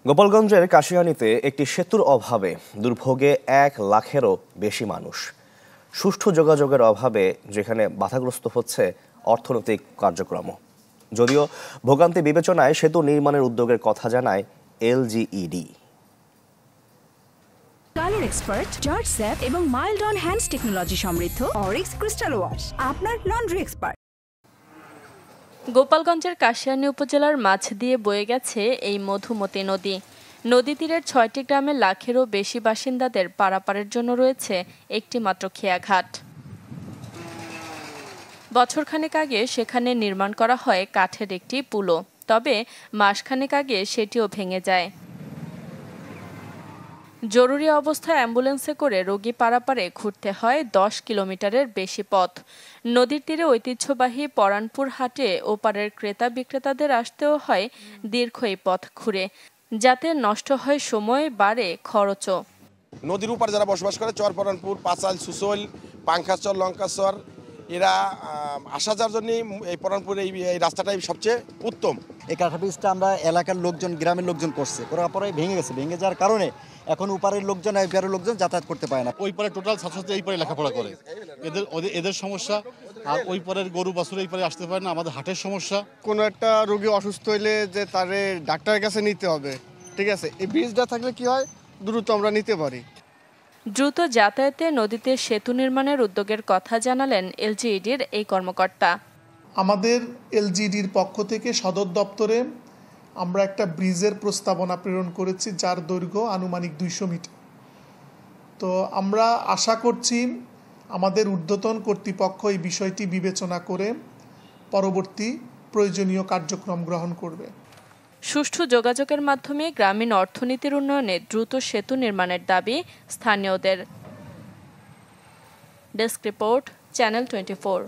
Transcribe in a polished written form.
গোপালগঞ্জের কাশিয়ানীতে একটি সেতুর অভাবে দুর্ভোগে 1 লাখেরও বেশি মানুষ। সুষ্ঠু যোগাযোগের অভাবে যেখানে বাধাগ্রস্ত হচ্ছে অর্থনৈতিক কার্যক্রম। যদিও ভোগান্তি বিবেচনায় সেতু নির্মাণের উদ্যোগের কথা জানায় LGED. Colour expert, George sap এবং মাইল্ড অন হ্যান্ডস টেকনোলজি সমৃদ্ধ অরিক্স ক্রিস্টাল ওয়াশ আপনার লন্ড্রি এক্সপার্ট। গোপালগঞ্জের কাশিয়ানী উপজেলার মাঝ দিয়ে বয়ে গেছে এই মধুমতি নদী। নদী তীরের 6টি গ্রামের লাখেরও বেশি বাসিন্দাদের পারাপারের জন্য রয়েছে একটি মাত্র খেয়াঘাট। বছরখানেক আগে সেখানে নির্মাণ করা হয় কাঠের একটি পুলও, তবে মাসখানেক আগে সেটিও ভেঙে যায়। জরুরি অবস্থায় অ্যাম্বুলেন্সে করে রোগী পারাপারে ঘুরতে হয় 10 কিলোমিটারের বেশি পথ। নদীর তীরে ঐতিহ্যবাহী পরানপুর হাটে ওপারের ক্রেতা বিক্রেতাদের আসতেও হয় দীর্ঘ এই পথ ঘুরে, যাতে নষ্ট হয় সময়, বাড়ে খরচও। নদীর উপর যারা বসবাস করে চর পরানপুর, পাঁচাল, সুসল, পাংখাচর, লঙ্কাচর, এরা আসা যাওয়ার জন্য এই পরানপুর এই রাস্তাটাই সবচেয়ে উত্তম। এই কাঠা ব্রিজটা আমরা এলাকার লোকজন, গ্রামের লোকজন করছে, করার পরে ভেঙে গেছে। ভেঙে যাওয়ার কারণে এখন উপারের লোকজন, এপারের লোকজন যাতায়াত করতে পারে না। ওই পারে টোটাল ছাত্রছাত্রী এই পারে লেখাপড়া করে, এদের সমস্যা। আর ওই পারের গরু বাছুর এই পারে আসতে পারে না, আমাদের হাটের সমস্যা। কোনো একটা রোগী অসুস্থ হইলে যে তারে ডাক্তারের কাছে নিতে হবে, ঠিক আছে, এই ব্রিজটা থাকলে কি হয়, দ্রুত আমরা নিতে পারি। দ্রুত যাতায়াতে নদীতে সেতু নির্মাণের উদ্যোগের কথা জানালেন এলজিইডির এই কর্মকর্তা। আমাদের এলজিইডির পক্ষ থেকে সদর দপ্তরে আমরা একটা ব্রিজের প্রস্তাবনা প্রেরণ করেছি, যার দৈর্ঘ্য আনুমানিক 200 মিটার। তো আমরা আশা করছি আমাদের ঊর্ধ্বতন কর্তৃপক্ষ এই বিষয়টি বিবেচনা করে পরবর্তী প্রয়োজনীয় কার্যক্রম গ্রহণ করবে। সুষ্ঠু যোগাযোগের মাধ্যমে গ্রামীণ অর্থনীতির উন্নয়নে দ্রুত সেতু নির্মাণের দাবি স্থানীয়দের। Desk report, channel 24।